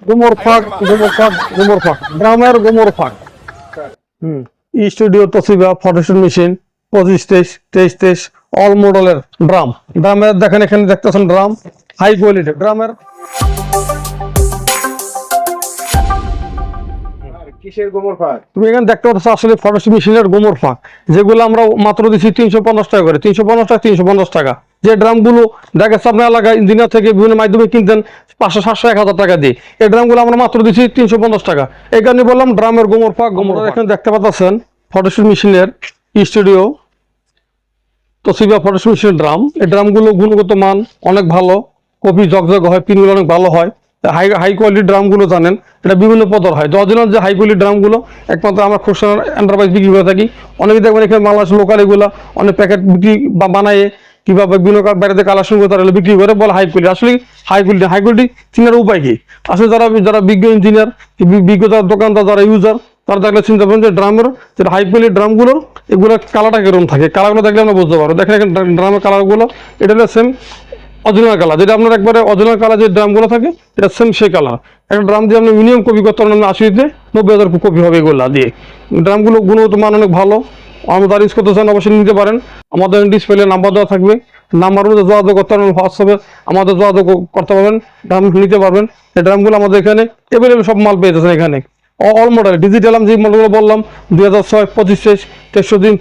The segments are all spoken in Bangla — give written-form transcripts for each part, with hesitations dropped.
গোমর ফাঁক ড্রামের গোমর ফাঁক। Studio Toshiba photoshoot machine 25-23 all মডেলের ড্রামের দেখেন, এখানে দেখতেছেন ড্রাম হাই কোয়ালিটি ড্রামের। কিসের গোমর ফাঁক? তুমি এখানে দেখতে পাচ্ছ আসলে ফটোশুট মেশিনের গোমর ফাঁক, যেগুলো আমরা মাত্র দিচ্ছি 350 টাকা করে, 350 টাকা। যে ড্রামগুলো দেখা যাচ্ছে আপনার এলাকায় ইঞ্জিনিয়ার থেকে বিভিন্ন মাধ্যমে কিনতেন 500, 700, 1000 টাকা দিয়ে, এই ড্রামগুলো আমরা মাত্র দিচ্ছি 350 টাকা। এই কারণে বললাম ড্রামের গোমর ফাঁক। এখানে দেখতে পাচ্ছেন ফটোশুট মেশিনের স্টুডিও তোশিবা ফটোশুট মেশিনের ড্রাম। এই ড্রামগুলো গুণগত মান অনেক ভালো, কপি জগজগ হয়, পিনগুলো অনেক ভালো হয়। হাই কোয়ালিটি ড্রামগুলো জানেন এটা বিভিন্ন পদর হয়। অরিজিনাল যে হাই কোয়ালিটি ড্রামগুলো একমাত্র আমরা খুচরা এন্টারপ্রাইজ বিক্রি করে থাকি। অনেকে দেখবেন এখানে বাংলাদেশ লোকাল এগুলো অনেক প্যাকেট বিক্রি বা বানায় কিভাবে বিভিন্ন বাইরে কালেকশন করে তারা বিক্রি করে বলে হাই কোয়ালিটি। আসলে হাই কোয়ালিটি চিনার উপায় কি? আসলে যারা বিজ্ঞ ইঞ্জিনিয়ার, বিজ্ঞ যারা দোকানদার, যারা ইউজার, তারা দেখলে চিন্তা করেন যে ড্রামের যেটা হাই কোয়ালিটি ড্রামগুলোর এগুলোর কালারটা কিরকম থাকে। কালারগুলো দেখলে আমরা বুঝতে পারবো। দেখেন এখানে ড্রামের কালারগুলো এটা হলো সেম অরিজিনাল কালার, যেটা আপনার একবারে অরিজিনাল কালার যে ড্রামগুলো থাকে এটা সেম সেই কালার। একটা ড্রাম দিয়ে আপনি মিনিমাম কপি করতে পারেন 80-90 হাজার কপি হবে এগুলা দিয়ে। ড্রামগুলো গুণগত মান অনেক ভালো। আমাদের ইউজ করতে চান অবশ্যই নিতে পারেন। আমাদের ডিসপ্লে নাম্বার দেওয়া থাকবে, নাম্বারের মধ্যে যোগাযোগ করতে পারবেন, হোয়াটসঅ্যাপে আমাদের যোগাযোগ করতে পারবেন, ড্রাম নিতে পারবেন। এই ড্রামগুলো আমাদের এখানে অ্যাভেলেবেল সব মাল পেয়ে যাচ্ছেন এখানে অল মডেল ডিজিটাল। আমি যে মডেলগুলো বললাম 2006, 25,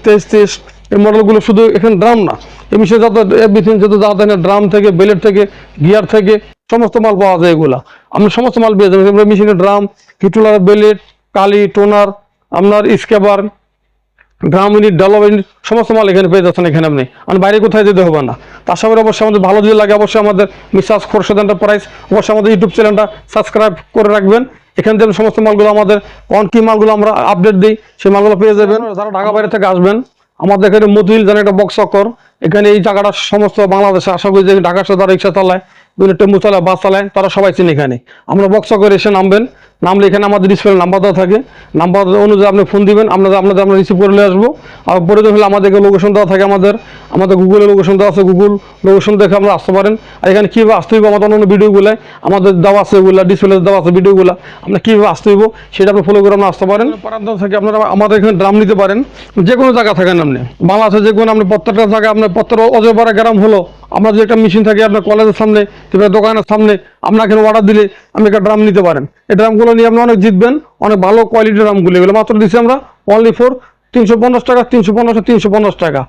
23, এই মডেলগুলো শুধু এখানে ড্রাম না, এই মিশে যত এভরিথিং যত যা থাকে ড্রাম থেকে, বেলেট থেকে, গিয়ার থেকে সমস্ত মাল পাওয়া যায়। এগুলা আপনি সমস্ত মাল পেয়ে যাবেন মেশিনের ড্রাম, হিটুলার, বেলেট, কালি, টোনার, আপনার স্কেবার, ড্রাম ইউনিট, ডালো ইউনিট সমস্ত মাল এখানে পেয়ে যাচ্ছেন। এখানে আপনি বাইরে কোথায় যেতে হবে না। তার সঙ্গে অবশ্যই আমাদের ভালো যদি লাগে অবশ্যই আমাদের মিসাস খোরশেদ এন্টারপ্রাইজ অবশ্যই আমাদের ইউটিউব চ্যানেলটা সাবস্ক্রাইব করে রাখবেন। এখান থেকে সমস্ত মালগুলো আমাদের কি মালগুলো আমরা আপডেট দিই সেই মালগুলো পেয়ে যাবেন। যারা ঢাকা বাইরে থেকে আসবেন আমাদের এখানে মতিল জানে একটা বক্স চক্কর, এখানে এই জায়গাটা সমস্ত বাংলাদেশে আশা করি যে ঢাকার সাথে যারা রিক্সা চালায়, বিভিন্ন টেম্পু চালায়, বাস চালায়, তারা সবাই চিনে। এখানে আমরা বক্স চক্করে এসে নামবেন, নামলে এখানে আমাদের ডিসপ্লে নাম্বার দেওয়া থাকে, নাম্বার অনুযায়ী আপনি ফোন দিবেন, আপনাদের আমরা রিসিভ করে নিয়ে আসবো। আর প্রয়োজন হলে আমাদেরকে লোকেশন দেওয়া থাকে, আমাদের গুগলে লোকেশন দেওয়া আছে, গুগল লোকেশন দেখে আমরা আসতে পারেন। আর এখানে কীভাবে আসতে হইব আমাদের অন্য ভিডিওগুলো আমাদের দেওয়া আছে, ওগুলো ডিসপ্লে দেওয়া আছে ভিডিওগুলো, আপনার কীভাবে আসতে হইব সেটা আপনি ফলো করে আমরা আসতে পারেন। প্রান্তর থেকে আপনারা আমাদের এখানে ড্রাম নিতে পারেন, যে কোনো জায়গা থাকেন আপনি বাংলাদেশে, যে কোনো আপনি প্রত্যেকটা জায়গায় আপনার প্রত্যেকটা অজয়পাড়া গ্রাম হলো আমরা যে একটা মেশিন থাকে আপনার কলেজের সামনে কিংবা দোকানের সামনে, আপনার এখানে অর্ডার দিলে আপনি একটা ড্রাম নিতে পারেন। এই ড্রামগুলো নিয়ে আপনি অনেক জিতবেন, অনেক ভালো কোয়ালিটির ড্রামগুলো। এগুলো মাত্র দিচ্ছি আমরা অনলি ফর 350 টাকা, 350 টাকা।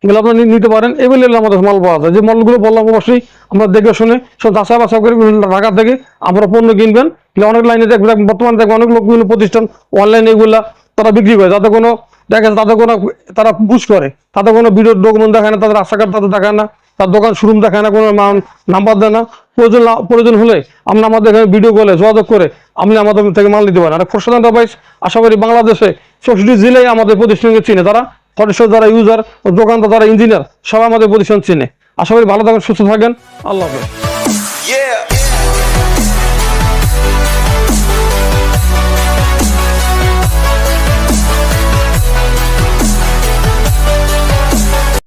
এগুলো আপনার নিতে পারেন। এভেলেবেল আমাদের মাল পাওয়া যায়। যে মালগুলো বললাম অবশ্যই আমরা দেখে শুনে সব যাচাই বাছাই করে ঢাকা থেকে আমরা পণ্য কিনবেন। অনেক লাইনে দেখবেন বর্তমানে দেখবেন অনেক লোক বিভিন্ন প্রতিষ্ঠান অনলাইনে এগুলা তারা বিক্রি করে, যাতে কোনো দেখেন তাদের কোনো তারা বুঝ করে, তাদের কোনো ভিডিও ডকুমেন্ট দেখায় না, তাদের রাস্তাঘাট তাদের দেখায় না, তার দোকান শোরুম দেখায় না, কোনো নাম্বার দেয় না। প্রয়োজন হলে আপনি আমাদের এখানে ভিডিও কলে যোগাযোগ করে আপনি আমাদের থেকে মাল নিতে পারেন। আর খোরশেদ এন্টারপ্রাইজ আশা করি বাংলাদেশে 64 জেলায় আমাদের প্রতিষ্ঠানকে চিনে, তারা ফটোশুট, যারা ইউজার, দোকানদার, যারা ইঞ্জিনিয়ার সবাই আমাদের প্রতিষ্ঠান চিনে। আশা করি ভালো থাকেন, সুস্থ থাকেন। আল্লাহ হাফেজ।